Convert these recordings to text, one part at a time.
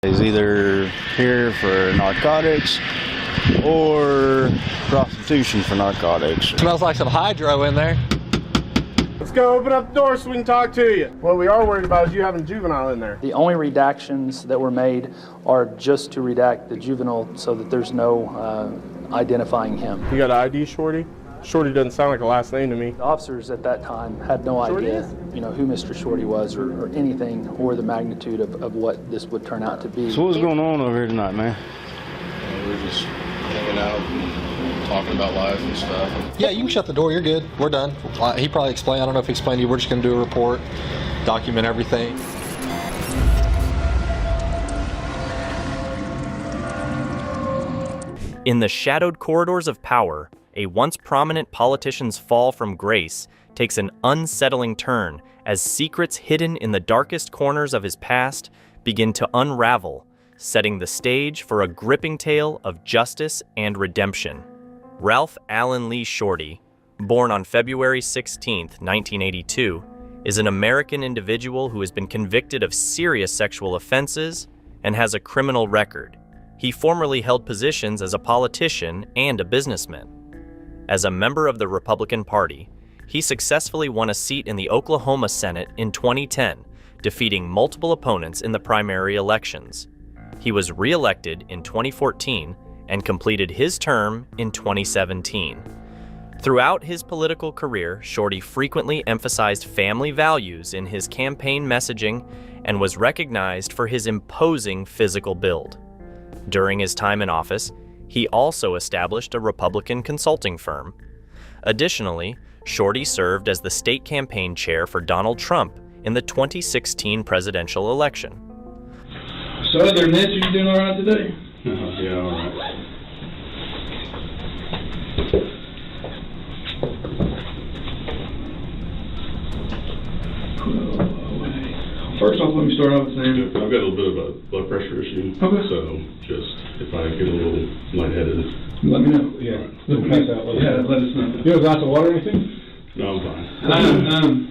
He's either here for narcotics or prostitution for narcotics. Smells like some hydro in there. Let's go open up the door so we can talk to you. What we are worried about is you having a juvenile in there. The only redactions that were made are just to redact the juvenile so that there's no identifying him. You got an ID, Shorty? Shorty doesn't sound like a last name to me. The officers at that time had no idea, who Mr. Shorty was or anything, or the magnitude of what this would turn out to be. So what's going on over here tonight, man? We're just hanging out and talking about life and stuff. Yeah, you can shut the door. You're good. We're done. He probably explained. I don't know if he explained to you. We're just going to do a report, document everything. In the shadowed corridors of power, a once prominent politician's fall from grace takes an unsettling turn as secrets hidden in the darkest corners of his past begin to unravel, setting the stage for a gripping tale of justice and redemption. Ralph Allen Lee Shorty, born on February 16, 1982, is an American individual who has been convicted of serious sexual offenses and has a criminal record. He formerly held positions as a politician and a businessman. As a member of the Republican Party, he successfully won a seat in the Oklahoma Senate in 2010, defeating multiple opponents in the primary elections. He was re-elected in 2014 and completed his term in 2017. Throughout his political career, Shorty frequently emphasized family values in his campaign messaging and was recognized for his imposing physical build. During his time in office, he also established a Republican consulting firm. Additionally, Shorty served as the state campaign chair for Donald Trump in the 2016 presidential election. So other than this, you doing all right today? Yeah, all right. First off, let me start off with saying I've got a little bit of a blood pressure issue. Okay. So just if I get a little lightheaded. let me know. Yeah. Let us know. You have a glass of water or anything? No, I'm fine.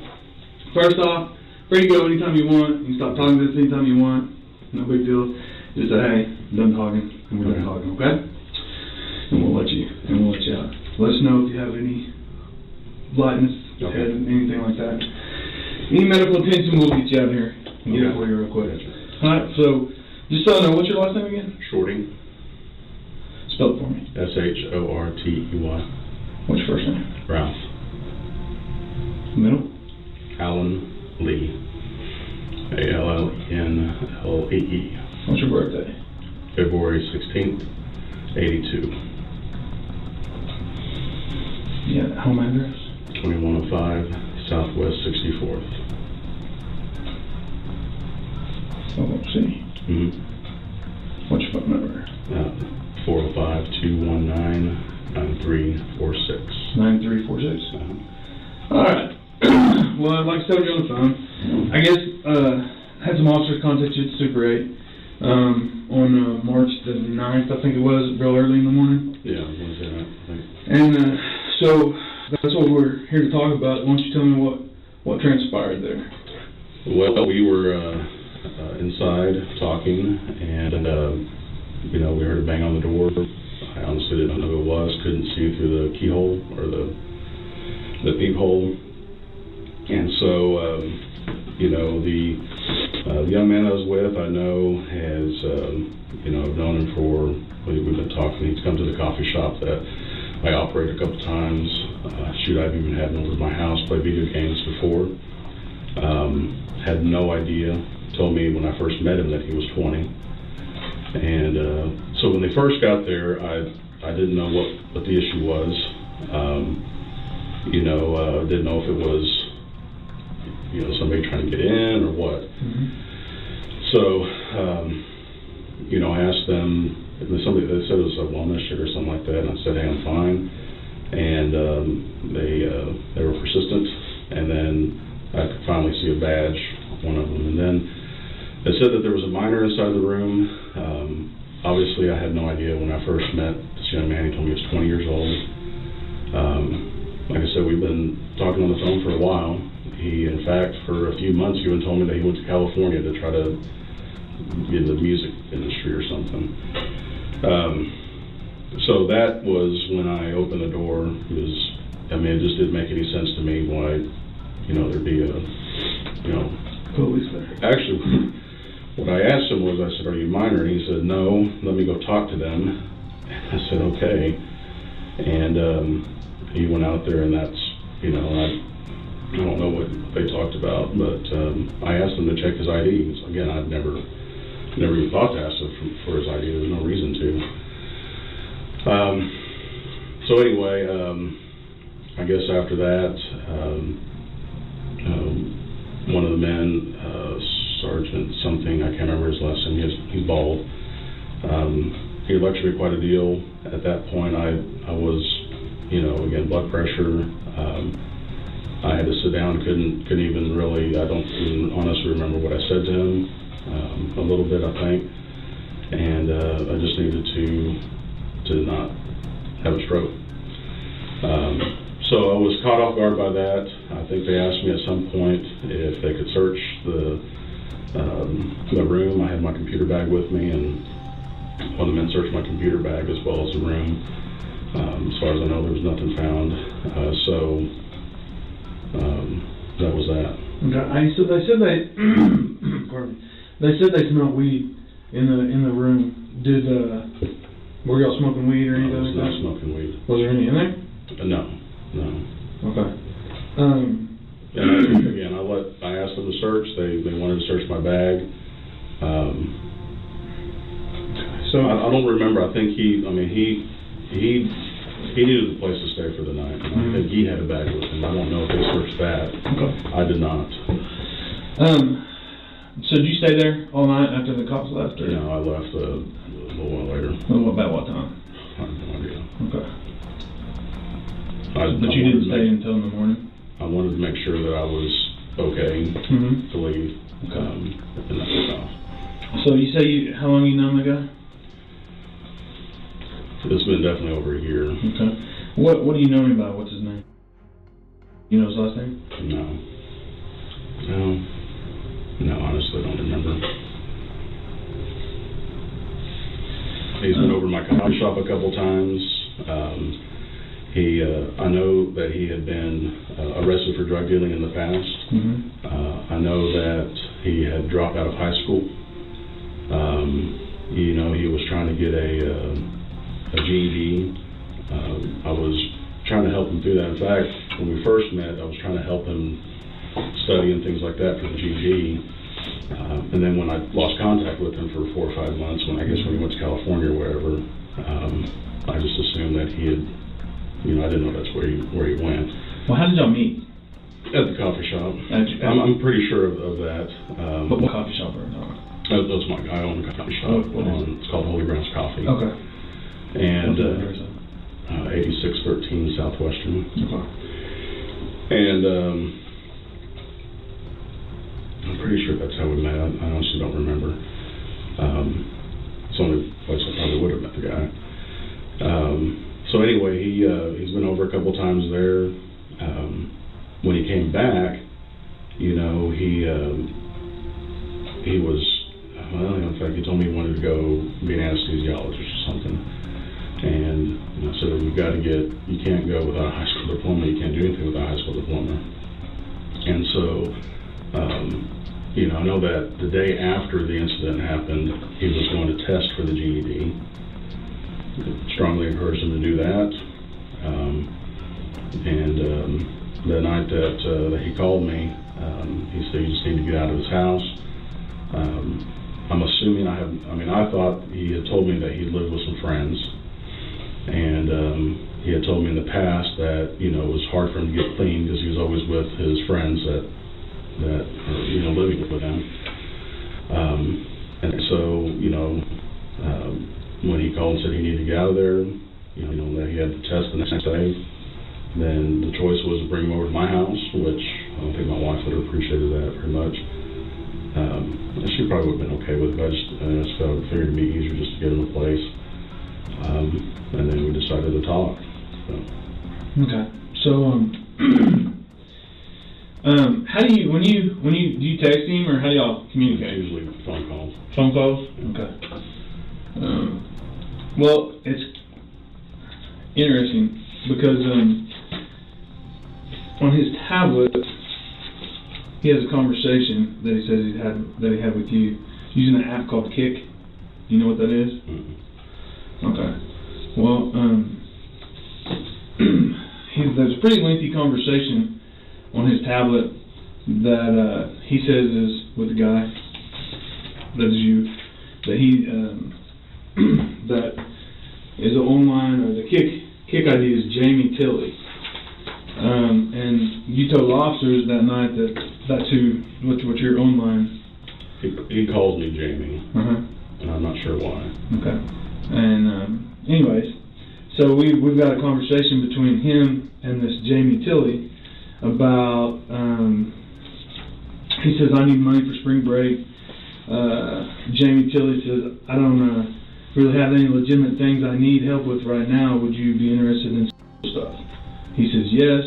First off, free to go anytime you want. You can stop talking to us anytime you want. No big deal. Just say, hey, done talking, and we're done talking, okay? And we'll let you out. Let us know if you have any lightness, head, anything like that. Any medical attention, we'll get you out of here and get it for you real quick. Alright, so, just so I know, what's your last name again? Shorty. Spell it for me. S-H-O-R-T-E-Y. What's your first name? Ralph Middle? Allen Lee. A-L-L-E-N-L-E-E. What's your birthday? February 16th, 82. Yeah, home address? 2105 Southwest 64th. LLC. Mm-hmm. What's your phone number? 405-219-9346. 9346? Alright. Well, like I said, we're on the phone. I guess, had some officers contact you at Super 8 on March the 9th, I think it was, real early in the morning. Yeah, Wednesday night, I think. And so that's what we're here to talk about. Why don't you tell me what transpired there? Well, we were inside talking, and we heard a bang on the door. I honestly didn't know who it was. Couldn't see through the keyhole or the peephole. And so, the young man I was with, I know has, I've known him for, we've been talking. He's come to the coffee shop that I operate a couple times. I've even had him over to my house, play video games before. Had no idea. Told me when I first met him that he was 20. And so when they first got there, I didn't know what the issue was. Didn't know if it was, somebody trying to get in or what. Mm-hmm. So, I asked them, they said it was a wellness check or something like that, and I said, hey, I'm fine. And they were persistent, and then I could finally see a badge, one of them. And then they said that there was a minor inside the room. Obviously, I had no idea when I first met this young man. He told me he was 20 years old. Like I said, we've been talking on the phone for a while. He, in fact, for a few months, even told me that he went to California to try to get the music country or something. So that was when I opened the door. It just didn't make any sense to me why, there'd be a, Police there. Actually, what I asked him was, I said, "Are you minor?" And he said, "No, let me go talk to them." I said, "Okay." And he went out there, and that's, I don't know what they talked about, but I asked him to check his ID. Again, I'd never even thought to ask him for his ID. There was no reason to. So anyway, I guess after that, one of the men, Sergeant something, I can't remember his last name, he's bald. He lectured me quite a deal. At that point, I was, again, blood pressure. I had to sit down, couldn't even really, I don't even honestly remember what I said to him, a little bit, I think. And I just needed to not have a stroke. So I was caught off guard by that. I think they asked me at some point if they could search the room. I had my computer bag with me, and one of the men searched my computer bag as well as the room. As far as I know, there was nothing found. That was that. Okay. So they said pardon me. They said they smelled weed in the room. Were y'all smoking weed or anything I was like not that? smoking weed. Was there any in there? No. Okay. And again, I asked them to search. They wanted to search my bag. So I don't remember. I think he needed a place to stay for the night. I think he had a bag with him. I don't know if they searched that. Okay. I did not. So did you stay there all night after the cops left? Or? I left a little while later. About what time? I have no idea. Okay. But you didn't stay until in the morning? I wanted to make sure that I was okay to leave. And that was off. So you say how long you known the guy? It's been definitely over a year. Okay. What do you know him by? What's his name? You know his last name? No, honestly, I don't remember. He's been over to my coffee shop a couple times. I know that he had been arrested for drug dealing in the past. I know that he had dropped out of high school. He was trying to get a GED. I was trying to help him through that. In fact, when we first met, I was trying to help him study and things like that for the GED. And then when I lost contact with him for 4 or 5 months, when he went to California or wherever, I just assumed that he had, I didn't know that's where he went. Well, how did y'all meet? At the coffee shop. I'm pretty sure of that. What coffee shop are you talking about? That's my guy. I own a coffee shop. It's called Holy Grounds Coffee. Okay. And 8613 Southwestern. Okay. And I'm pretty sure that's how we met. I honestly don't remember. It's the only place I probably would have met the guy. So anyway, he's been over a couple times there. When he came back, he was, in fact, he told me he wanted to go be an anesthesiologist or something. And I said, you can't go without a high school diploma. You can't do anything without a high school diploma. And so, I know that the day after the incident happened, he was going to test for the GED. Strongly encouraged him to do that. The night that he called me, he said you just need to get out of his house. I'm assuming I thought he had told me that he lived with some friends, and he had told me in the past that it was hard for him to get clean because he was always with his friends that are living with him. And so when he called and said he needed to get out of there, that he had to test the next day, then the choice was to bring him over to my house, which I don't think my wife would have appreciated that very much. She probably would have been okay with it, but I just figured it'd be easier just to get him a place. And then we decided to talk. So. Okay. So, how do you do you text him or how do y'all communicate? Usually phone calls. Phone calls? Okay. Well, it's interesting because on his tablet he has a conversation that he says he had with you using an app called Kick. Do you know what that is? Mm-hmm. Okay. Well, there's a pretty lengthy conversation on his tablet that he says is with the guy that is you, that he that is online, or the Kick ID is Jamie Tilley. And you told officers that night that that's what your online. He calls me Jamie, and I'm not sure why. Okay. And anyways, so we've got a conversation between him and this Jamie Tilley about. He says, I need money for spring break. Jamie Tilley says, I don't really have any legitimate things I need help with right now. Would you be interested in stuff? He says, yes.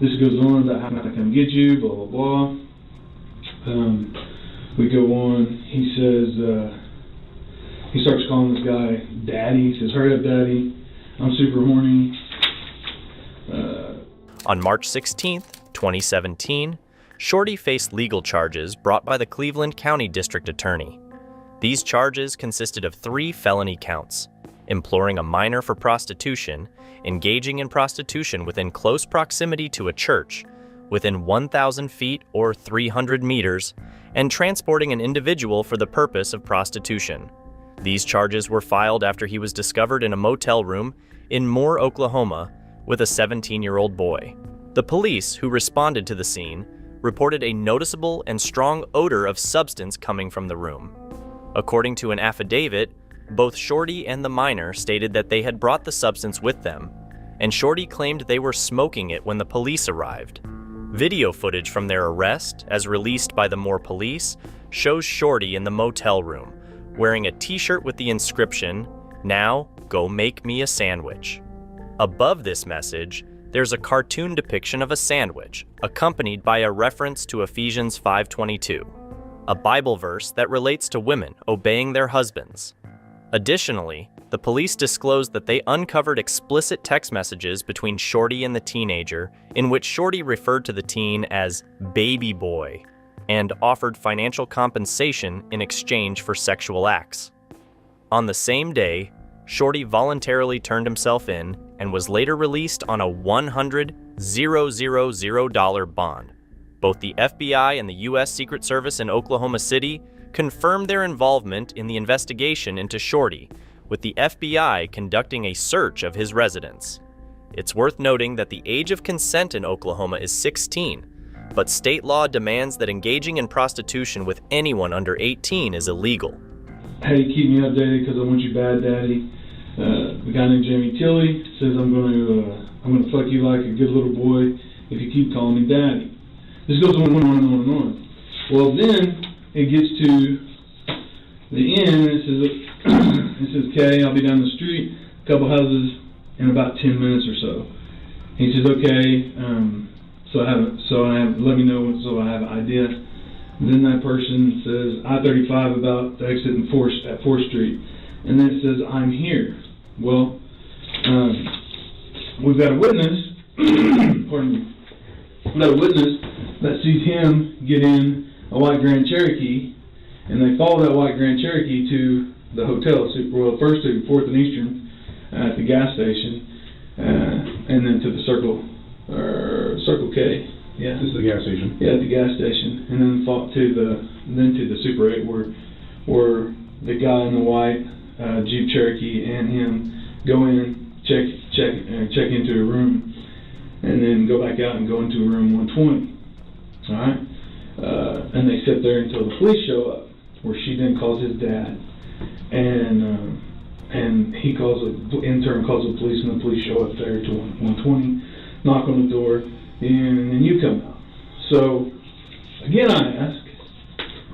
This goes on about how I come get you, blah, blah, blah. We go on. He says, he starts calling this guy Daddy. He says, hurry up, Daddy. I'm super horny. On March 16th, 2017, Shorty faced legal charges brought by the Cleveland County District Attorney. These charges consisted of 3 felony counts: imploring a minor for prostitution, engaging in prostitution within close proximity to a church, within 1,000 feet or 300 meters, and transporting an individual for the purpose of prostitution. These charges were filed after he was discovered in a motel room in Moore, Oklahoma, with a 17-year-old boy. The police, who responded to the scene, reported a noticeable and strong odor of substance coming from the room. According to an affidavit, both Shorty and the minor stated that they had brought the substance with them, and Shorty claimed they were smoking it when the police arrived. Video footage from their arrest, as released by the Moore police, shows Shorty in the motel room, wearing a t-shirt with the inscription, "Now, go make me a sandwich." Above this message, there's a cartoon depiction of a sandwich, accompanied by a reference to Ephesians 5:22, a Bible verse that relates to women obeying their husbands. Additionally, the police disclosed that they uncovered explicit text messages between Shorty and the teenager, in which Shorty referred to the teen as baby boy and offered financial compensation in exchange for sexual acts. On the same day, Shorty voluntarily turned himself in and was later released on a $100,000 bond. Both the FBI and the U.S. Secret Service in Oklahoma City confirmed their involvement in the investigation into Shorty, with the FBI conducting a search of his residence. It's worth noting that the age of consent in Oklahoma is 16, but state law demands that engaging in prostitution with anyone under 18 is illegal. Hey, keep me updated because I want you bad, Daddy. The guy named Jamie Tilley says I'm gonna fuck you like a good little boy if you keep calling me Daddy. This goes on and on and on and on. Well, then it gets to the end, and it says, okay, I'll be down the street, a couple houses, in about 10 minutes or so. He says, okay, let me know so I have an idea. And then that person says, I-35 about to exit at 4th Street. And then it says, I'm here. Well, we've got a witness, pardon me, we've got a witness that sees him get in a white Grand Cherokee, and they follow that white Grand Cherokee to the hotel, first to 4th and Eastern at the gas station, and then to the Circle K. Yeah, This is the gas station. Yeah, at the gas station, and then to the Super 8 where the guy in the white Jeep Cherokee and him go in, check into a room, and then go back out and go into room 120. All right, and they sit there until the police show up, where she then calls his dad, and he the intern calls the police, and the police show up there to 120, knock on the door, and then you come out. So again, I ask,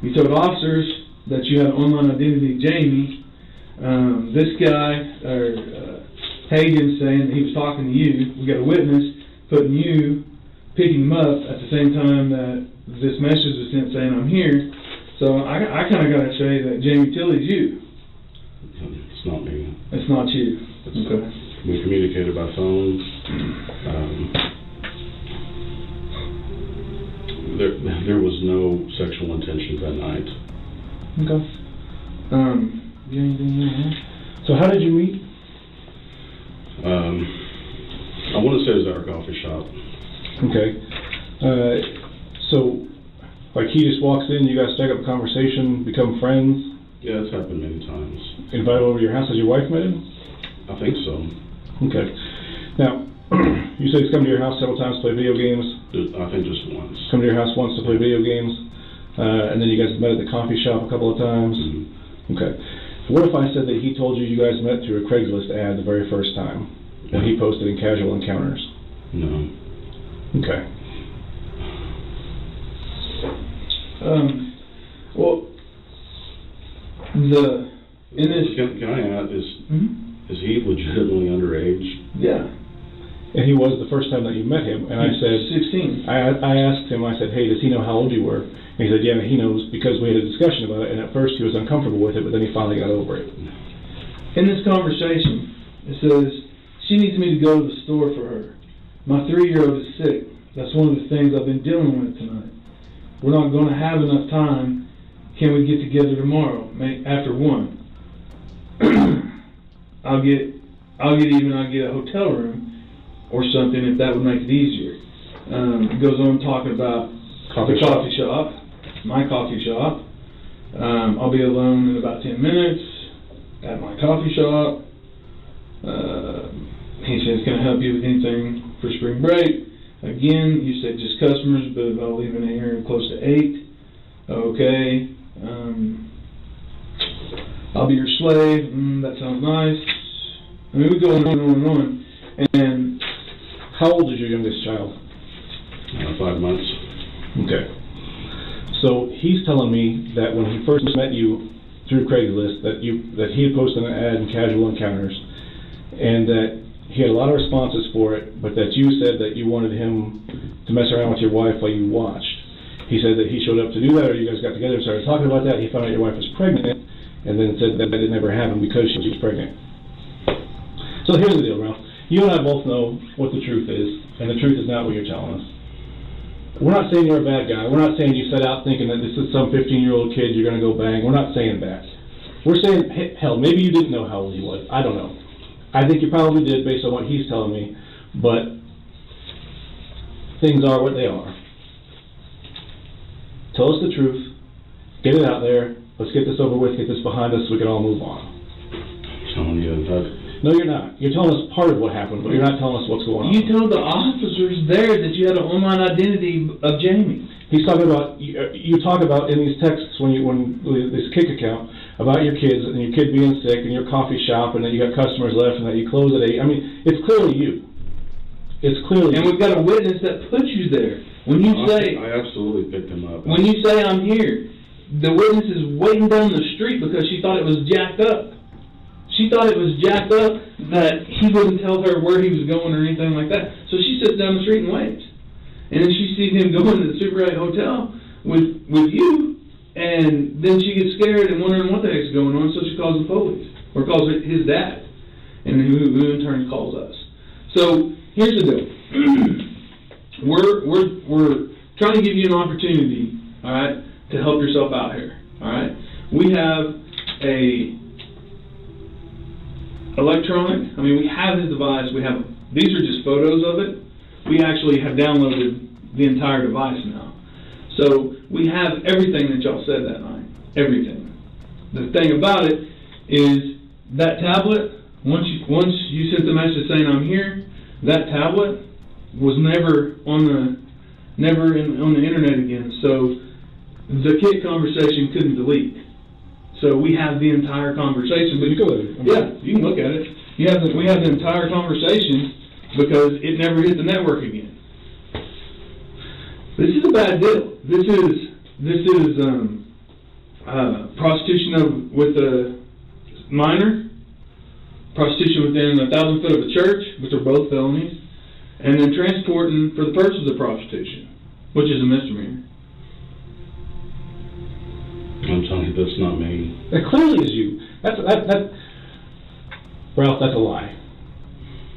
you told officers that you had online identity Jamie. This guy, Hagen, saying that he was talking to you. We got a witness picking him up at the same time that this message was sent saying I'm here. So I kind of got to say that Jamie Tilley's you. It's not me. It's not you. Okay. We communicated by phone. There was no sexual intentions that night. Okay. You anything else? So how did you meet? I want to say it was at our coffee shop. Okay. So, like, he just walks in, you guys strike up a conversation, become friends? Yeah, it's happened many times. Invite over to your house. Has your wife met him? I think so. Okay. Now, you said he's come to your house several times to play video games. I think just once. Come to your house once to play video games, and then you guys met at the coffee shop a couple of times. Mm-hmm. Okay. What if I said that he told you you guys met through a Craigslist ad the very first time when he posted in Casual Encounters? No. Okay. Well, Can I add, is he legitimately underage? Yeah. And he was the first time that you met him, and I said, 16. I asked him, I said, hey, does he know how old you were? And he said, yeah, he knows, because we had a discussion about it, and at first he was uncomfortable with it, but then he finally got over it. In this conversation, it says, she needs me to go to the store for her. My 3-year-old is sick. That's one of the things I've been dealing with tonight. We're not going to have enough time. Can we get together tomorrow, after 1? I'll get a hotel room or something if that would make it easier. It goes on talking about the coffee shop, my coffee shop. I'll be alone in about 10 minutes at my coffee shop. He says, can I help you with anything for spring break? Again, you said just customers, but I'll leave in here close to 8. Okay. I'll be your slave. That sounds nice. I mean, we go on and on and on. And how old is your youngest child? 5 months. Okay. So he's telling me that when he first met you through Craigslist, that he had posted an ad in Casual Encounters, and that he had a lot of responses for it, but that you said that you wanted him to mess around with your wife while you watched. He said that he showed up to do that, or you guys got together and started talking about that. He found out your wife was pregnant, and then said that it never happened because she was pregnant. So here's the deal, Ralph. You and I both know what the truth is, and the truth is not what you're telling us. We're not saying you're a bad guy. We're not saying you set out thinking that this is some 15-year-old kid you're going to go bang. We're not saying that. We're saying, hell, maybe you didn't know how old he was. I don't know. I think you probably did based on what he's telling me, but things are what they are. Tell us the truth. Get it out there. Let's get this over with, get this behind us so we can all move on. Telling you that. No, you're not. You're telling us part of what happened, but you're not telling us what's going on. you told the officers there that you had an online identity of Jamie. He's talking about, you talk about in these texts when this Kick account, about your kids and your kid being sick and your coffee shop and that you got customers left and that you close at 8. I mean, it's clearly you. It's clearly and you. We've got a witness that put you there. When you say, I absolutely picked him up. when you say I'm here, the witness is waiting down the street because she thought it was jacked up. She thought it was jacked up that he wouldn't tell her where he was going or anything like that. So she sits down the street and waits. And then she sees him go into the Super 8 hotel with you, and then she gets scared and wondering what the heck's going on, so she calls the police, or calls his dad, and who in turn calls us. So here's the deal. We're trying to give you an opportunity, all right, to help yourself out here, all right? We have we have his device, these are just photos of it. We actually have downloaded the entire device now. So we have everything that y'all said that night, everything. The thing about it is that tablet, once you sent the message saying I'm here, that tablet was never on the internet again. So the kid conversation couldn't delete. So we have the entire conversation. But yeah, you can look at it. We have the entire conversation because it never hit the network again. This is a bad deal. This is prostitution with a minor, prostitution within 1,000 foot of a church, which are both felonies, and then transporting for the purpose of prostitution, which is a misdemeanor. I'm telling you, that's not me. It clearly is you. Ralph, that's a lie.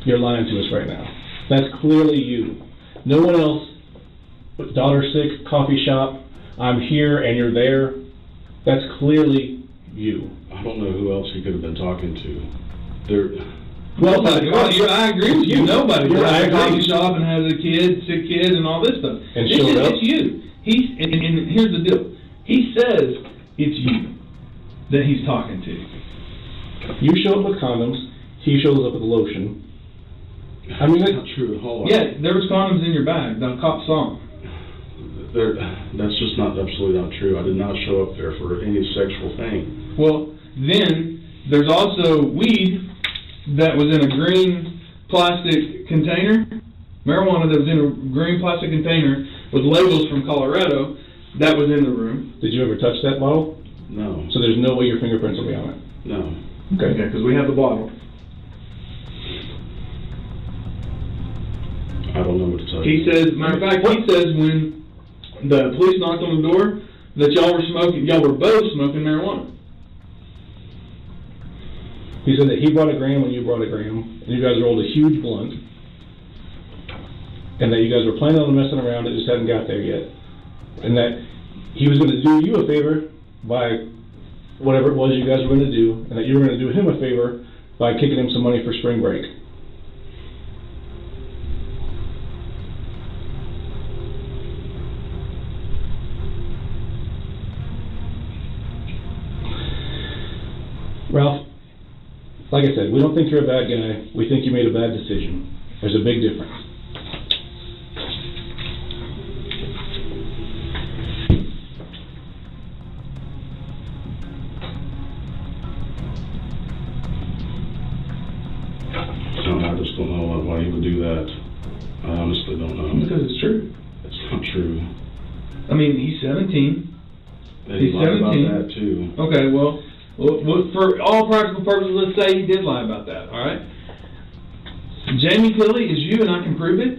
You're lying to us right now. That's clearly you. No one else. Daughter sick, coffee shop, I'm here and you're there. That's clearly you. I don't know who else he could have been talking to. Nobody. Well, I agree with you. Nobody. Yeah, I has a coffee agree. shop and has a kid, sick kid, and all this stuff. And showed up. It's you. And here's the deal. He says it's you that he's talking to. You show up with condoms. He shows up with lotion. I mean, that's not true. Hold on. Yeah, there was condoms in your bag. The cop saw them. That's just not absolutely not true. I did not show up there for any sexual thing. Well, then there's also weed that was in a green plastic container, marijuana that was in a green plastic container with labels from Colorado that was in the room. Did you ever touch that bottle? No. So there's no way your fingerprints will be on it? No. Okay. Yeah, because we have the bottle. I don't know what to tell He you. says, matter of fact, he says when the police knocked on the door that y'all were both smoking marijuana. He said that he brought a gram when you brought a gram, and you guys rolled a huge blunt, and that you guys were planning on messing around, it just hadn't got there yet. And that he was going to do you a favor by whatever it was you guys were going to do, and that you were going to do him a favor by kicking him some money for spring break. Ralph, like I said, we don't think you're a bad guy. We think you made a bad decision. There's a big difference. I just don't know why he would do that. I honestly don't know. Because it's true. It's not true. I mean, he's 17. And He's he lied 17. about that too. Okay, well, for all practical purposes, let's say he did lie about that, all right? Jamie Tilley is you, and I can prove it.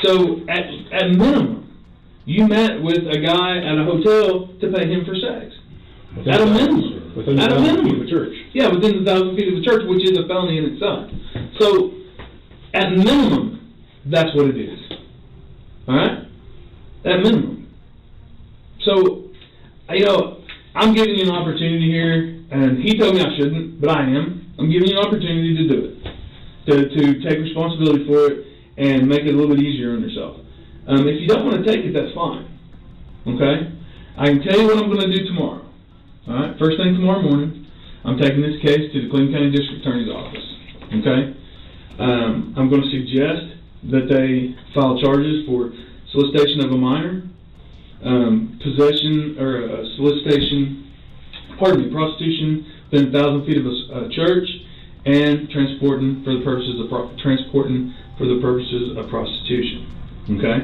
So, at minimum, you met with a guy at a hotel to pay him for sex. At a minimum. Within At a 1,000 minimum. feet of the church. Yeah, within 1,000 feet of the church, which is a felony in itself. So, at minimum, that's what it is. All right? At minimum. So, I'm giving you an opportunity here, and he told me I shouldn't, but I am. I'm giving you an opportunity to do it, to take responsibility for it and make it a little bit easier on yourself. If you don't want to take it, that's fine. Okay? I can tell you what I'm going to do tomorrow. All right? First thing tomorrow morning, I'm taking this case to the Cleveland County District Attorney's Office. Okay? I'm going to suggest that they file charges for solicitation of a minor, possession or prostitution within 1,000 feet of a church, and transporting for the purposes of prostitution. Okay,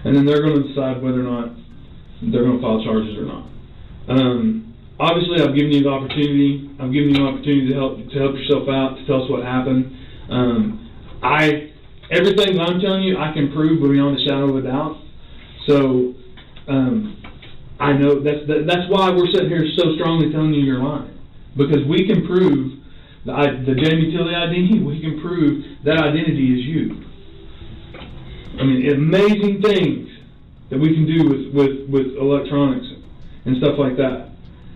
and then they're going to decide whether or not they're going to file charges or not. Obviously, I've given you the opportunity. I'm giving you an opportunity to help yourself out, to tell us what happened. Everything that I'm telling you, I can prove beyond a shadow of a doubt. So. I know that's why we're sitting here so strongly telling you you're lying, because we can prove the Jamie Tilley identity. We can prove that identity is you. I mean, amazing things that we can do with electronics and stuff like that.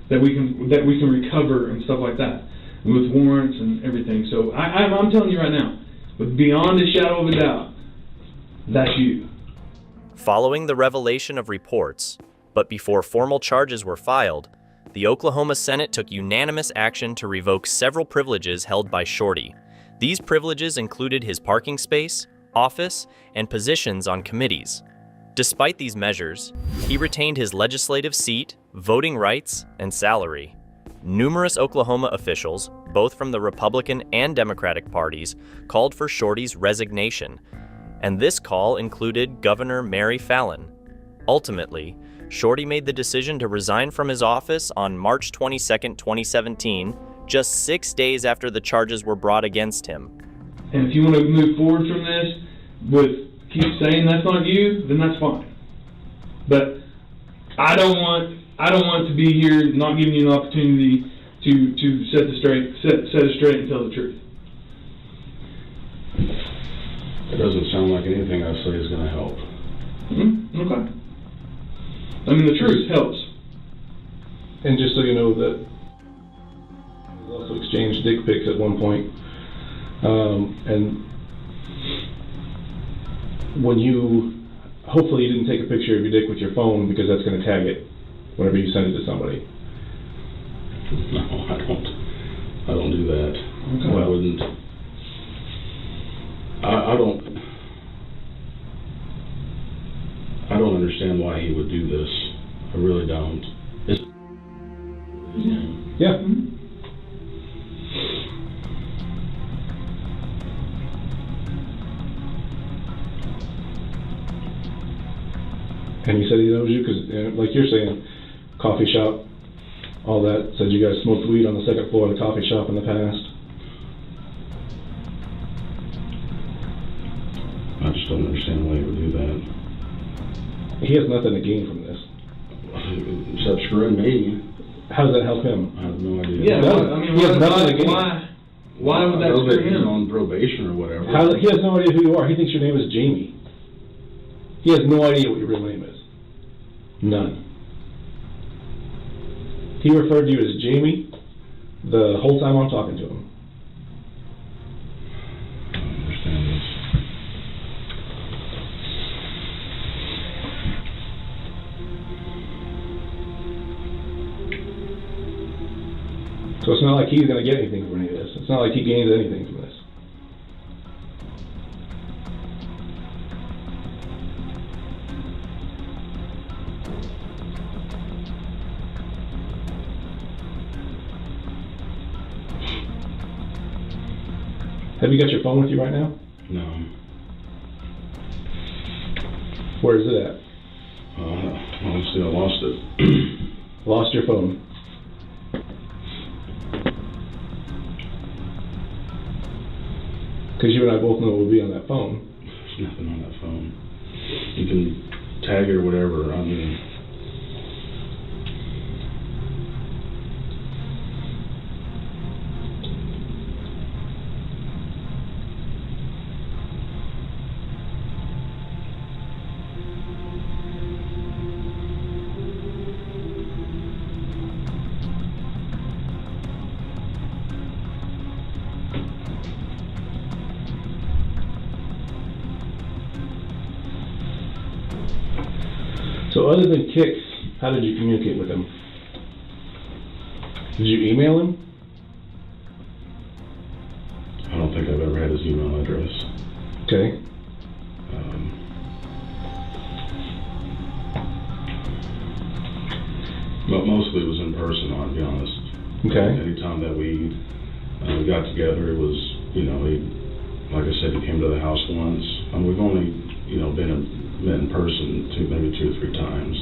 That we can recover and stuff like that with warrants and everything. So I'm telling you right now, but beyond a shadow of a doubt, that's you. Following the revelation of reports, but before formal charges were filed, the Oklahoma Senate took unanimous action to revoke several privileges held by Shorty. These privileges included his parking space, office, and positions on committees. Despite these measures, he retained his legislative seat, voting rights, and salary. Numerous Oklahoma officials, both from the Republican and Democratic parties, called for Shorty's resignation, and this call included Governor Mary Fallin. Ultimately, Shorty made the decision to resign from his office on March 22, 2017, just 6 days after the charges were brought against him. And if you want to move forward from this with keep saying that's not you, then that's fine. But I don't want to be here not giving you an opportunity to set it straight and tell the truth. It doesn't sound like anything I say is going to help. Okay. I mean, the truth helps. And just so you know that we also exchanged dick pics at one point. And when hopefully you didn't take a picture of your dick with your phone, because that's going to tag it whenever you send it to somebody. No, I don't do that. Okay. I wouldn't. I don't understand why he would do this. I really don't. Yeah. And he said he knows you because, like you're saying, coffee shop, all that. Said you guys smoked weed on the second floor of the coffee shop in the past. I just don't understand why he would do that. He has nothing to gain from this. Except screwing me. How does that help him? I have no idea. Yeah, I mean, he has nothing to gain. Why would that I know screw that he's him? on probation or whatever. He has no idea who you are. He thinks your name is Jamie. He has no idea what your real name is. None. He referred to you as Jamie the whole time I'm talking to him. I don't understand this. So it's not like he's going to get anything from any of this. It's not like he gains anything from this. Have you got your phone with you right now? No. Where is it at? Honestly, I lost it. Lost your phone. Because you and I both know what will be on that phone. There's nothing on that phone. You can tag it or whatever. I mean, So other than kicks, how did you communicate with him? Did you email him? I don't think I've ever had his email address. Okay. But mostly it was in person, I'll be honest. Okay. Anytime that we got together, it was, like I said, he came to the house once. We've only, met in person maybe 2 or 3 times.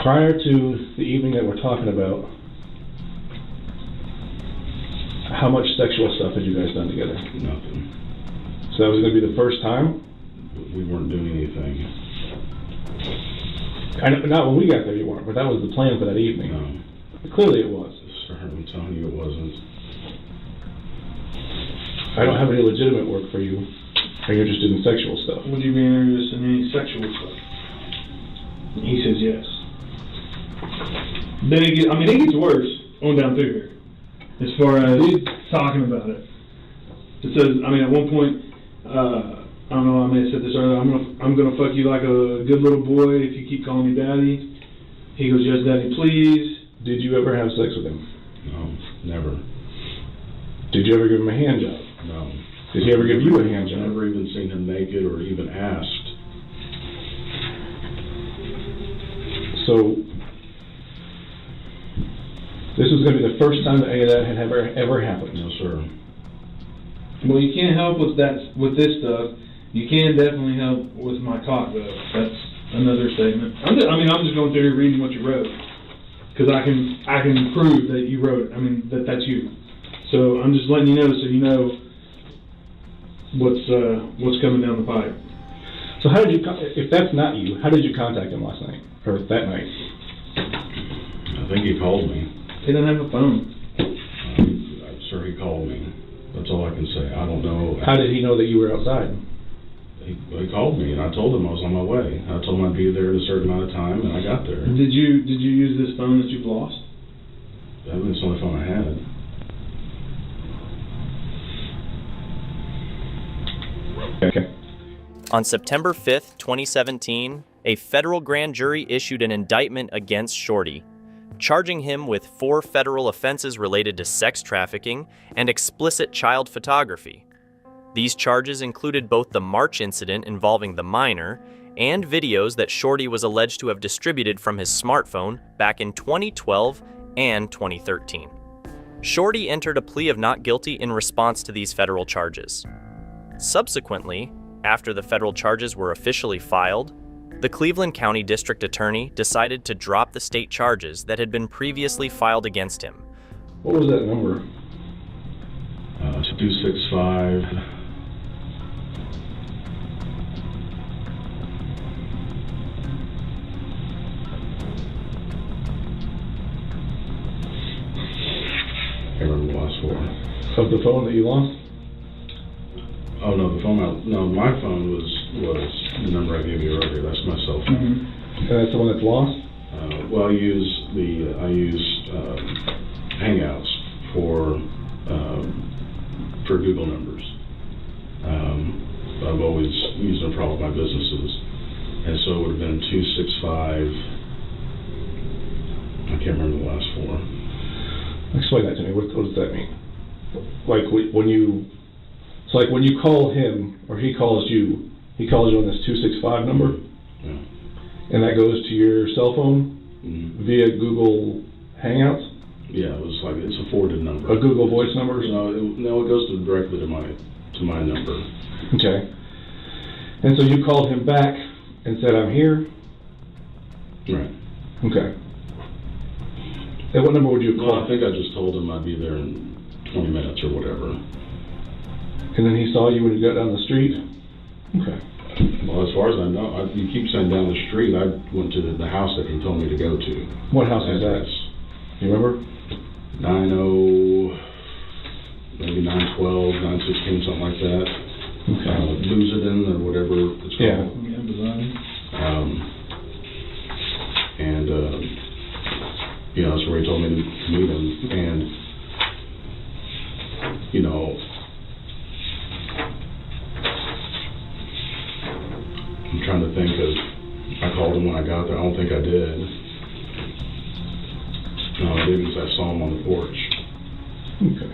Prior to the evening that we're talking about, how much sexual stuff had you guys done together? Nothing. So that was going to be the first time? We weren't doing anything. Not when we got there you weren't, but that was the plan for that evening. No. Clearly it was. Sir, I'm telling you it wasn't. I don't have any legitimate work for you. Are you interested in sexual stuff? Would you be interested in any sexual stuff? He says yes. Then it gets worse on down through here, as far as talking about it. It says, at one point, I don't know, I may have said this earlier, I'm gonna fuck you like a good little boy if you keep calling me daddy. He goes, yes, daddy, please. Did you ever have sex with him? No, never. Did you ever give him a hand job? No. Did he ever give you a hand job? I've never even seen him naked or even asked. So, this was going to be the first time that any of that had ever happened? No, sir. Well, you can't help with this stuff. You can definitely help with my cock, though. That's another statement. I'm just going through here reading what you wrote, because I can prove that you wrote it. That's you. So I'm just letting you know, so you know what's coming down the pipe. So So how did you, if that's not you, how did you contact him last night, or that night? I think he called me. He doesn't have a phone. Sir, he called me. That's all I can say. I don't know. How did he know that you were outside? He called me, and I told him I was on my way. I told him I'd be there at a certain amount of time, and I got there. Did you use this phone that you've lost? That was the only phone I had. Okay. On September 5th, 2017, a federal grand jury issued an indictment against Shorty, charging him with 4 federal offenses related to sex trafficking and explicit child photography. These charges included both the March incident involving the minor and videos that Shorty was alleged to have distributed from his smartphone back in 2012 and 2013. Shorty entered a plea of not guilty in response to these federal charges. Subsequently, after the federal charges were officially filed, the Cleveland County District Attorney decided to drop the state charges that had been previously filed against him. What was that number? 265. I can't remember the last 4. Of the phone that you lost? Oh no, my phone was the number I gave you earlier. That's my cell phone. Mm-hmm. And that's the one that's lost? Well, I use Hangouts for Google numbers. I've always used them for all of my businesses, and so it would have been 265. I can't remember the last 4. Explain that to me. What does that mean? Like when you call him, or he calls you on this 265 number? Yeah. And that goes to your cell phone via Google Hangouts? Yeah, it's a forwarded number. A Google Voice number? No, it goes directly to my number. Okay. And so you called him back and said, "I'm here"? Right. Okay. And what number would you call? Well, I think I just told him I'd be there in 20 minutes or whatever. And then he saw you when you got down the street? Okay. Well, as far as I know, you keep saying down the street. I went to the house that he told me to go to. What house is that? You remember? maybe 912, 916, something like that. Okay. Lucidin or whatever it's called. Yeah. And that's where he told me to meet him. And, I'm trying to think of, I called him when I got there. I don't think I did. No, I didn't because I saw him on the porch. Okay.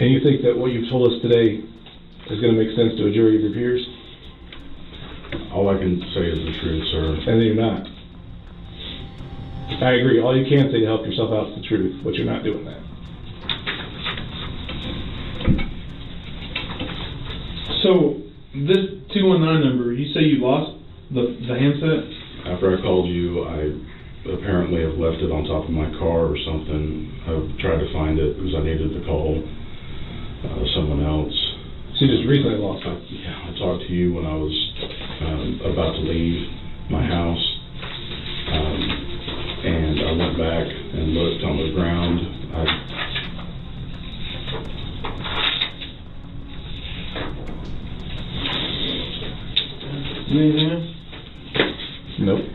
And you think that what you've told us today is going to make sense to a jury of your peers? All I can say is the truth, sir. And then you're not. I agree. All you can say to help yourself out is the truth, but you're not doing that. So, this 219 number, you say you lost the handset? After I called you, I apparently have left it on top of my car or something. I've tried to find it because I needed to call someone else. So you just recently lost it? Yeah, I talked to you when I was about to leave my house. And I went back and looked on the ground. Anything else? Nope.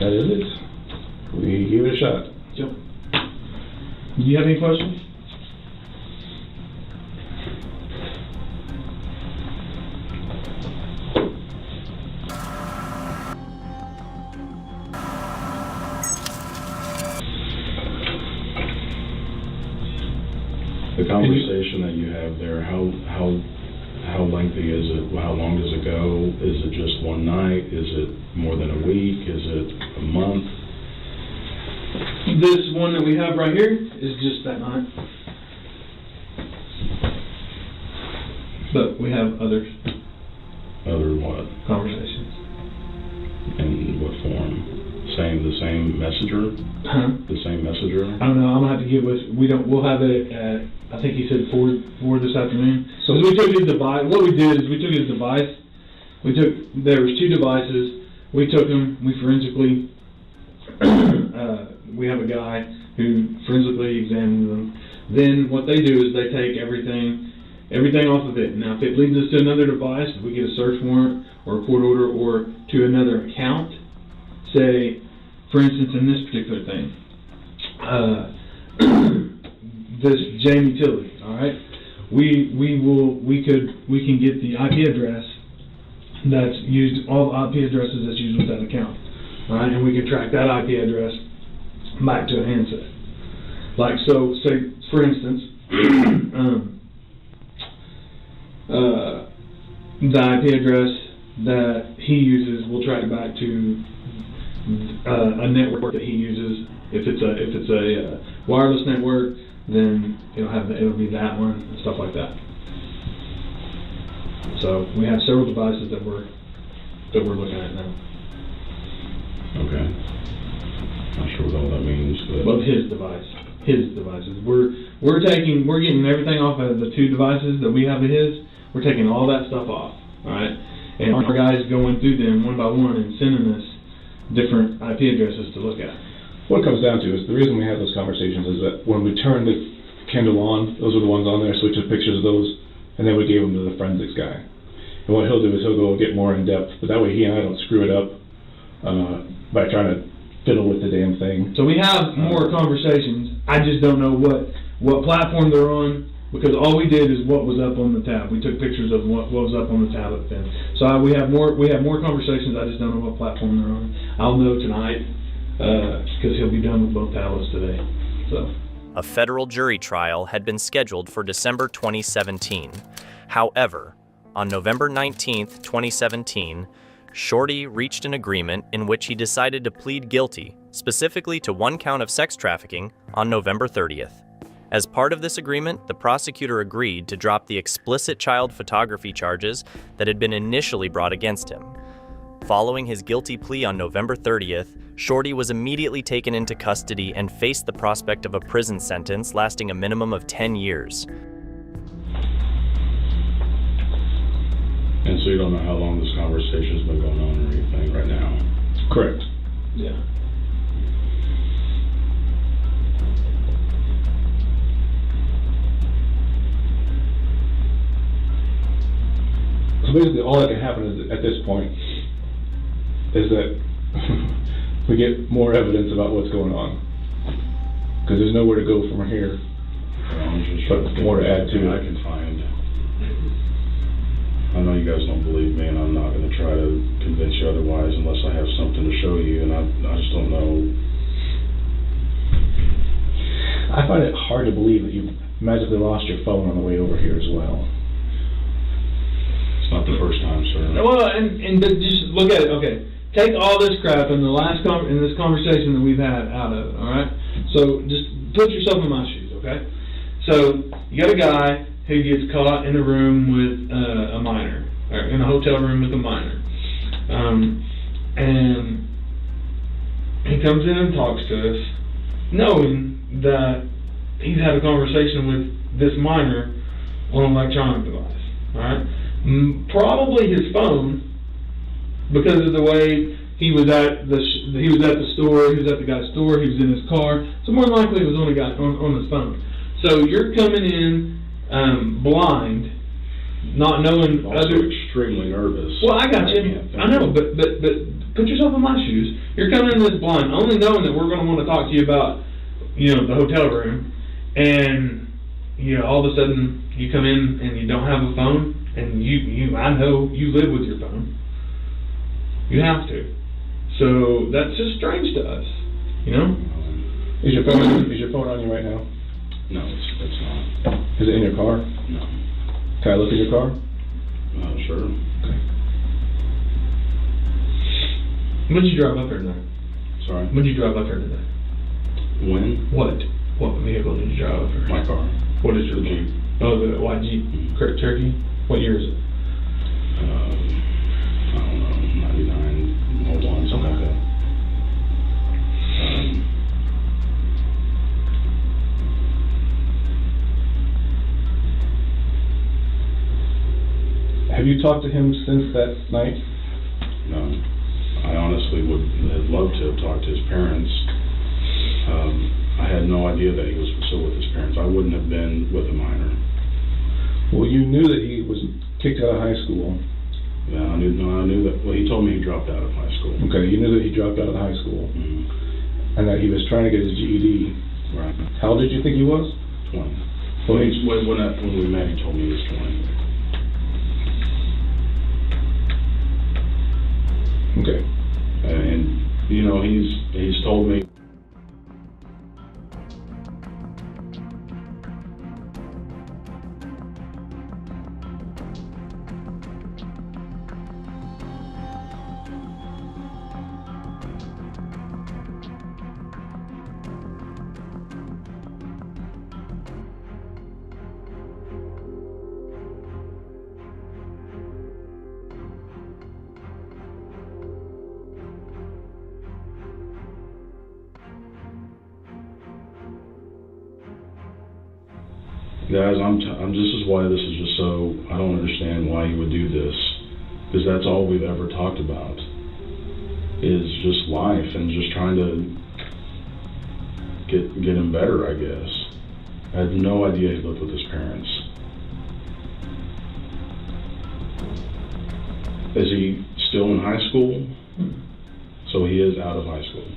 That is it. We gave it a shot. Yep. Do you have any questions? The conversation that you have there, how lengthy is it? How long does it go? Is it just one night? Is it more than a week? Is it a month? This one that we have right here is just that night. But we have others. Other what? Conversations. In what form? Same the same messenger? Huh? The same messenger? I don't know. I'm gonna have to get with. We'll have it at. I think he said 4 this afternoon. So we took his device. What we did is we took his device. There was 2 devices. We took them. We forensically. We have a guy who forensically examines them. Then what they do is they take everything off of it. Now, if it leads us to another device, if we get a search warrant or a court order or to another account, say, for instance, in this particular thing, this Jamie Tilley, all right, we can get the IP address that's used, all the IP addresses that's used with that account, all right, and we can track that IP address back to a handset. Like, so, say, for instance, the IP address that he uses, we'll track back to a network that he uses. If it's a wireless network, then it'll be that one and stuff like that. So we have several devices that we're looking at now. Okay. Not sure what all that means, but. Well, his devices. We're getting everything off of the 2 devices that we have of his. We're taking all that stuff off, all right? And our guys going through them one by one and sending us different IP addresses to look at. What it comes down to is the reason we have those conversations is that when we turned the Kindle on, those were the ones on there, so we took pictures of those, and then we gave them to the forensics guy. And what he'll do is he'll go get more in depth, but that way he and I don't screw it up by trying to fiddle with the damn thing. So we have more conversations. I just don't know what platform they're on, because all we did is what was up on the tab. We took pictures of what was up on the tablet then. So we have more conversations. I just don't know what platform they're on. I'll know tonight because he'll be done with both tablets today. So. A federal jury trial had been scheduled for December 2017. However, on November 19th, 2017, Shorty reached an agreement in which he decided to plead guilty, specifically to 1 count of sex trafficking, on November 30th. As part of this agreement, the prosecutor agreed to drop the explicit child photography charges that had been initially brought against him. Following his guilty plea on November 30th, Shorty was immediately taken into custody and faced the prospect of a prison sentence lasting a minimum of 10 years. And so you don't know how long this conversation's been going on or anything right now? Correct. Yeah. So basically all that can happen is, at this point is that we get more evidence about what's going on. Because there's nowhere to go from here. But more to add to it. I can find. I know you guys don't believe me, and I'm not going to try to convince you otherwise unless I have something to show you, and I just don't know. I find it hard to believe that you magically lost your phone on the way over here as well. It's not the first time, sir. Well, and just look at it. Okay, take all this crap in this conversation that we've had out of it. All right. So just put yourself in my shoes. Okay. So you got a guy who gets caught in a room with a minor, or in a hotel room with a minor, and he comes in and talks to us, knowing that he's had a conversation with this minor on an electronic device. All right. Probably his phone, because of the way he was at the store, he was at the guy's store, he was in his car. So more than likely it was on his phone. So you're coming in blind, not knowing Also extremely nervous. Well, I got you. I know, but put yourself in my shoes. You're coming in this blind, only knowing that we're going to want to talk to you about, the hotel room, and all of a sudden you come in and you don't have a phone. And I know you live with your phone. You have to. So that's just strange to us, Is your phone on you right now? No, it's not. Is it in your car? No. Can I look at your car? Sure. Okay. When did you drive up here today? Sorry? When did you drive up here today? When? What vehicle did you drive up here? My car. What is your Jeep? Oh, the white Jeep Cherokee? What year is it? I don't know, 99, 01, something like that. you talked to him since that night? No. I honestly would have loved to have talked to his parents. I had no idea that he was still with his parents. I wouldn't have been with a minor. Well, you knew that he was kicked out of high school. Yeah, I knew that. Well, he told me he dropped out of high school. Okay, you knew that he dropped out of high school. Mm-hmm. And that he was trying to get his GED. Right. How old did you think he was? 20. Well, When we met, he told me he was 20. Okay. And you know, he's told me. Guys, this is why this is just so, I don't understand why you would do this, because that's all we've ever talked about, is just life and just trying to get him better, I guess. I had no idea he lived with his parents. Is he still in high school? So he is out of high school.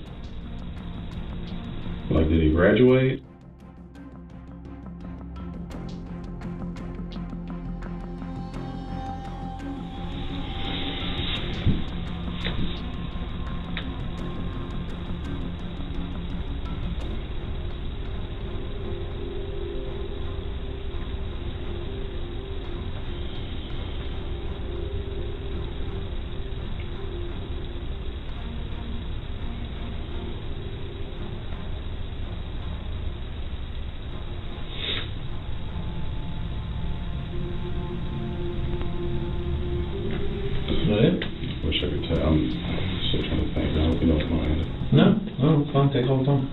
Like, did he graduate? Wish I could tell. I'm still trying to think. I hope you don't mind. No, it's fine. Take all the time.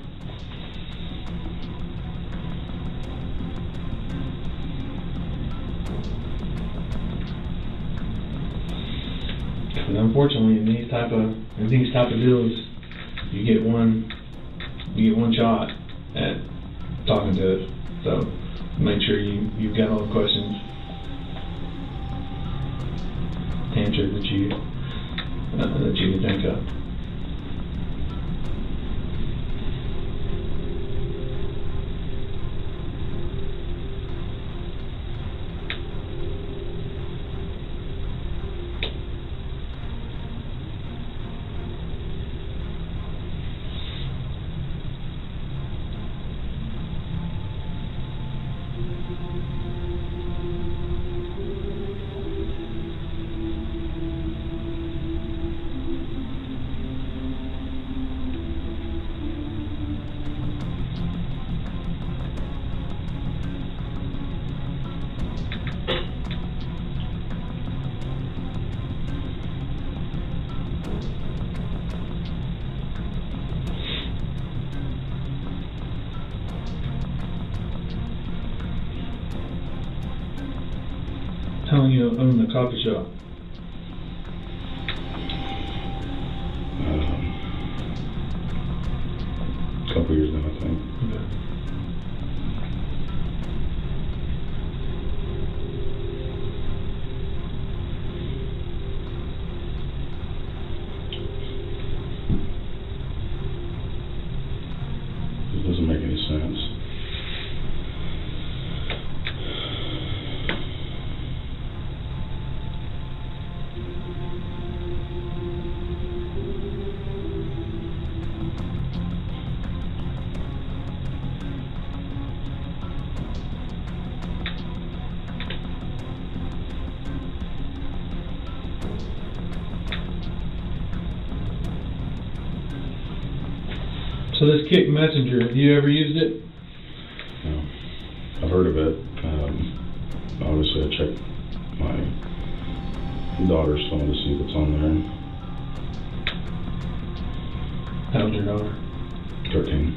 And unfortunately, in these type of deals, you get one shot at talking to it. So make sure you've got all the questions answered that you can think of. How long you own the coffee shop? A couple years now, I think. Okay. It doesn't make any sense. So this Kick Messenger, have you ever used it? No. I've heard of it. Obviously, I checked my daughter's phone to see what's on there. How's your daughter? 13.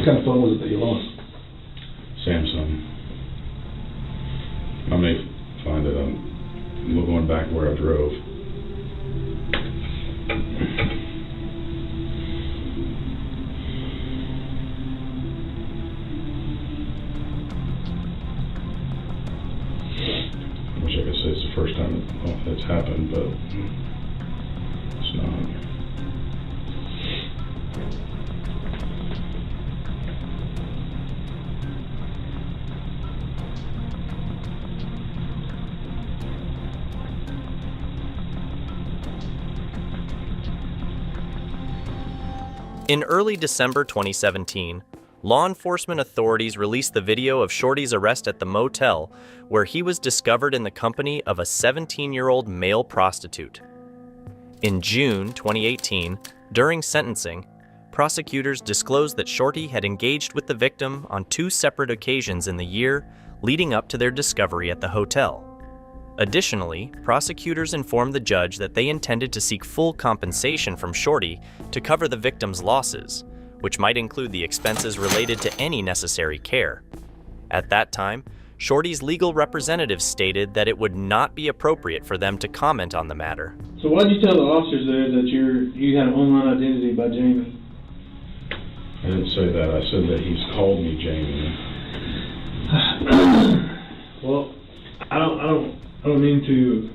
kind of phone was it that you lost? Samsung. I may find it. I'm going back where I drove. I wish I could say it's the first time it's happened, but it's not. In early December 2017, law enforcement authorities released the video of Shorty's arrest at the motel, where he was discovered in the company of a 17-year-old male prostitute. In June 2018, during sentencing, prosecutors disclosed that Shorty had engaged with the victim on 2 separate occasions in the year leading up to their discovery at the hotel. Additionally, prosecutors informed the judge that they intended to seek full compensation from Shorty to cover the victim's losses, which might include the expenses related to any necessary care. At that time, Shorty's legal representative stated that it would not be appropriate for them to comment on the matter. So why did you tell the officers there that you had an online identity by Jamie? I didn't say that. I said that he's called me Jamie. Well, I don't mean to.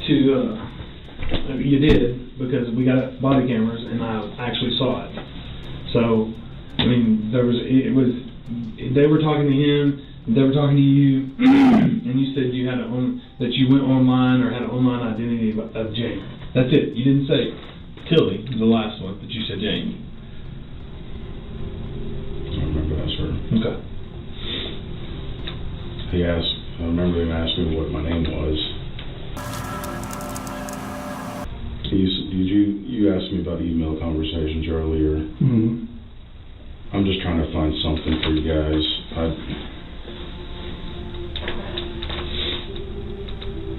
You did, because we got body cameras and I actually saw it. So, I mean, they were talking to him, they were talking to you, and you said you had that you went online or had an online identity of Jamie. That's it. You didn't say Tilly, the last one, but you said Jamie. I remember that, sir. Okay. I remember him asking me what my name was. You asked me about email conversations earlier. Mm-hmm. I'm just trying to find something for you guys.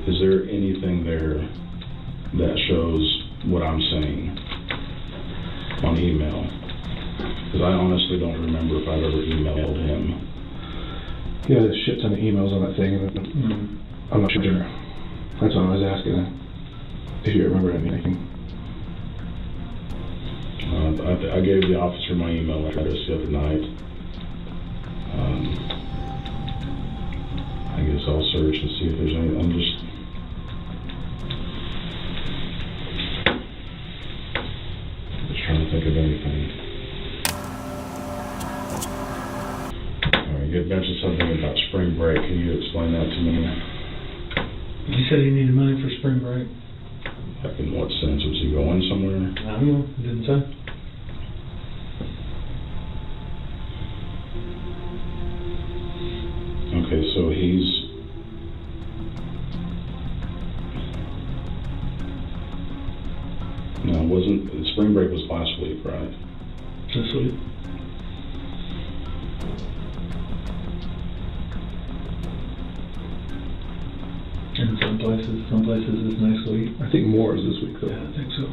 Is there anything there that shows what I'm saying on email? Because I honestly don't remember if I've ever emailed him. He had a shit ton of emails on that thing, and I'm not sure. That's why I was asking if you remember anything. I gave the officer my email address the other night. I guess I'll search and see if there's any. I'm just trying to think of anything. You had mentioned something about spring break. Can you explain that to me? You said he needed money for spring break. Like in what sense? Was he going somewhere? I don't know. Didn't say. Okay, so spring break was last week, right? This week. In some places is next week. I think more is this week, though. Yeah, I think so.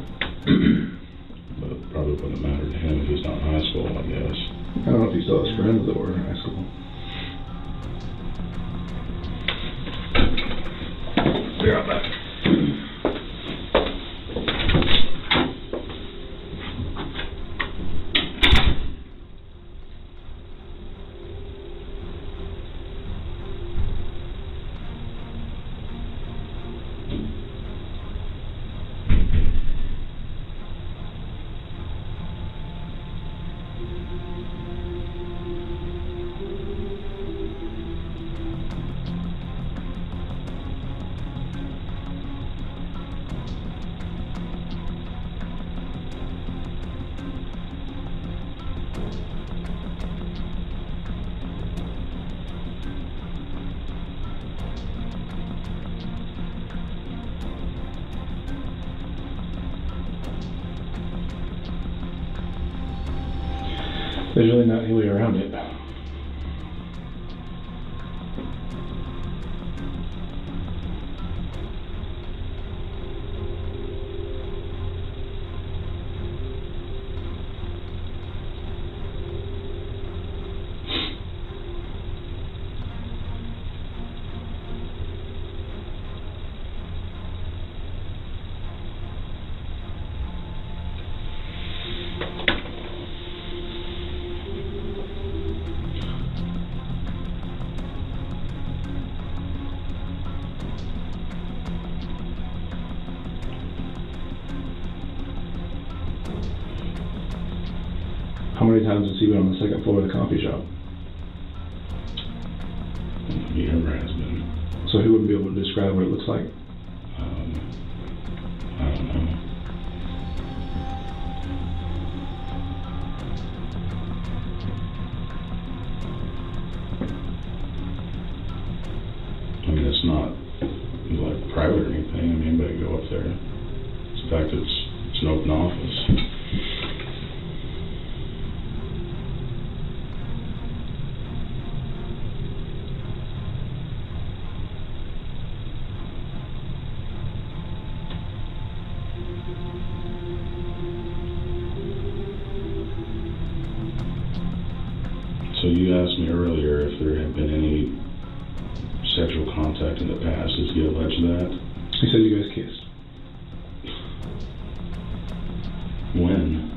But it probably wouldn't matter to him if he's not in high school, I guess. I don't know if he still has friends that were in high school. Be right back. There's really not any way around it. How many times has he been on the second floor of the coffee shop? He never has been. So he wouldn't be able to describe what it looks like? I don't know. I mean, it's not like private or anything. I mean, anybody can go up there. It's the fact that it's an open office. So you asked me earlier if there had been any sexual contact in the past. Does he allege that? He said you guys kissed. When?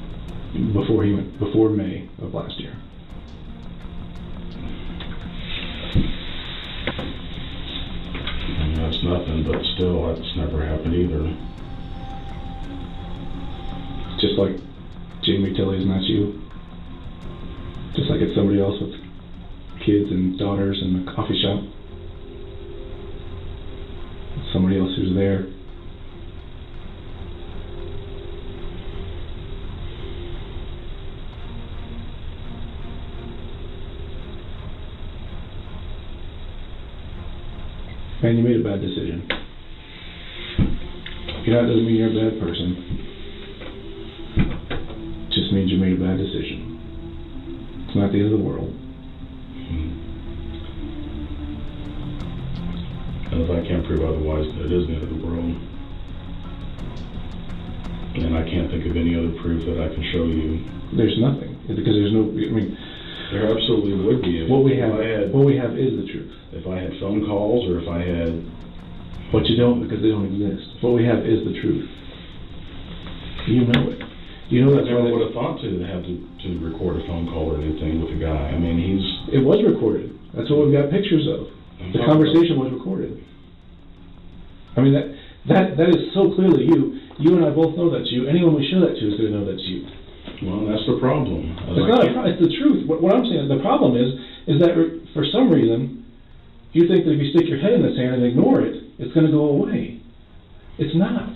Before May of last year. I mean, that's nothing, but still, that's never happened either. Just like Jamie Tilley's not you. Just like it's somebody else with kids and daughters in a coffee shop. It's somebody else who's there. Man, you made a bad decision. You know, it doesn't mean you're a bad person. It just means you made a bad decision. It's not the end of the world. And if I can't prove otherwise, that it is the end of the world. And I can't think of any other proof that I can show you. There's nothing, because there's no, I mean... There absolutely would be. What we have is the truth. If I had phone calls, or if I had... But you don't, because they don't exist. What we have is the truth. You know it. You know I never would have thought to have to record a phone call or anything with a guy. I mean, It was recorded. That's what we've got pictures of. The conversation was recorded. I mean, that is so clearly you. You and I both know that's you. Anyone we show that to is going to know that's you. Well, that's the problem. It's not a problem. It's the truth. What I'm saying is the problem is that for some reason you think that if you stick your head in the sand and ignore it, it's going to go away. It's not.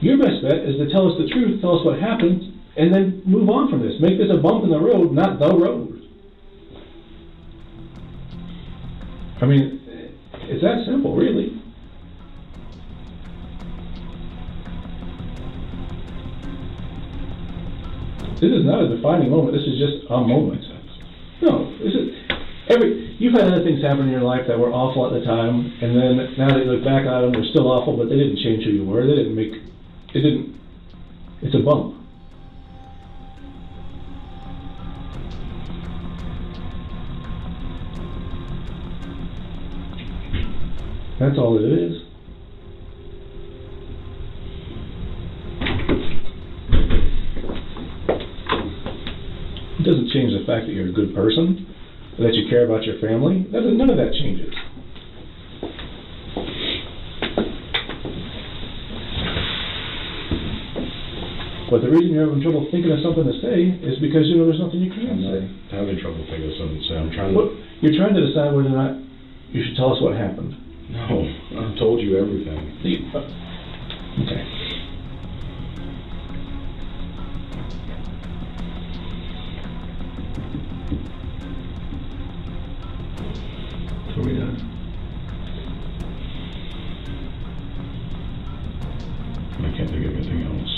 Your best bet is to tell us the truth, tell us what happened, and then move on from this. Make this a bump in the road, not the road. I mean, it's that simple, really. This is not a defining moment. This is just a moment. No, this is you've had other things happen in your life that were awful at the time, and then now that you look back at them, they're still awful, but they didn't change who you were. It's a bump. That's all it is. It doesn't change the fact that you're a good person, that you care about your family. None of that changes. But the reason you're having trouble thinking of something to say is because you know there's nothing you can say. I'm having trouble thinking of something to say. You're trying to decide whether or not you should tell us what happened. No, I've told you everything. Okay. Are we done? I can't think of anything else.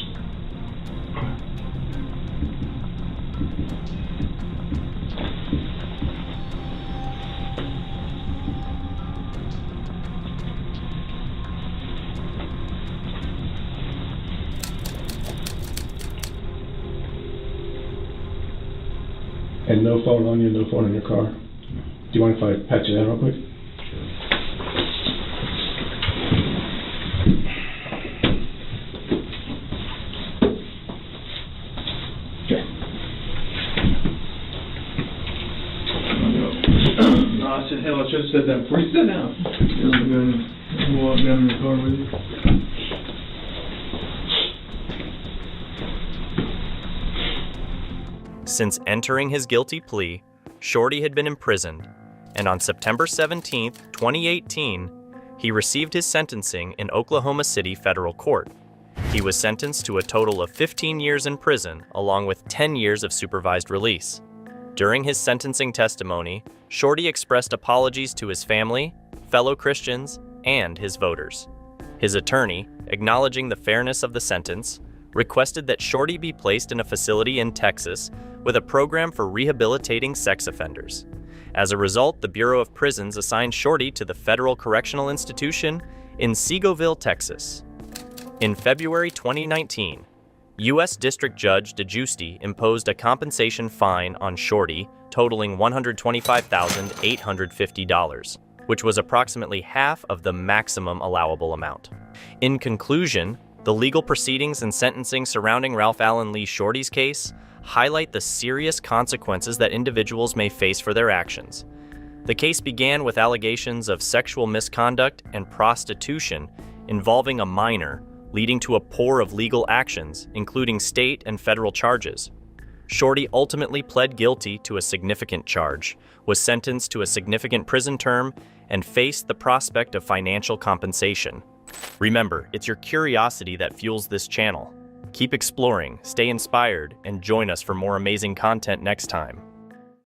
And no phone on you, no phone in your car? No. Do you mind if I pat you down real quick? Sure. No, I said, hell, I should have said that before you sat down. I'm going to walk down in the car with you. Since entering his guilty plea, Shorty had been imprisoned, and on September 17, 2018, he received his sentencing in Oklahoma City Federal Court. He was sentenced to a total of 15 years in prison, along with 10 years of supervised release. During his sentencing testimony, Shorty expressed apologies to his family, fellow Christians, and his voters. His attorney, acknowledging the fairness of the sentence, requested that Shorty be placed in a facility in Texas with a program for rehabilitating sex offenders. As a result, the Bureau of Prisons assigned Shorty to the Federal Correctional Institution in Segoville, Texas. In February 2019, U.S. District Judge DeGiusti imposed a compensation fine on Shorty totaling $125,850, which was approximately half of the maximum allowable amount. In conclusion, the legal proceedings and sentencing surrounding Ralph Allen Lee Shorty's case highlight the serious consequences that individuals may face for their actions. The case began with allegations of sexual misconduct and prostitution involving a minor, leading to a pour of legal actions, including state and federal charges. Shorty ultimately pled guilty to a significant charge, was sentenced to a significant prison term, and faced the prospect of financial compensation. Remember, it's your curiosity that fuels this channel. Keep exploring, stay inspired, and join us for more amazing content next time.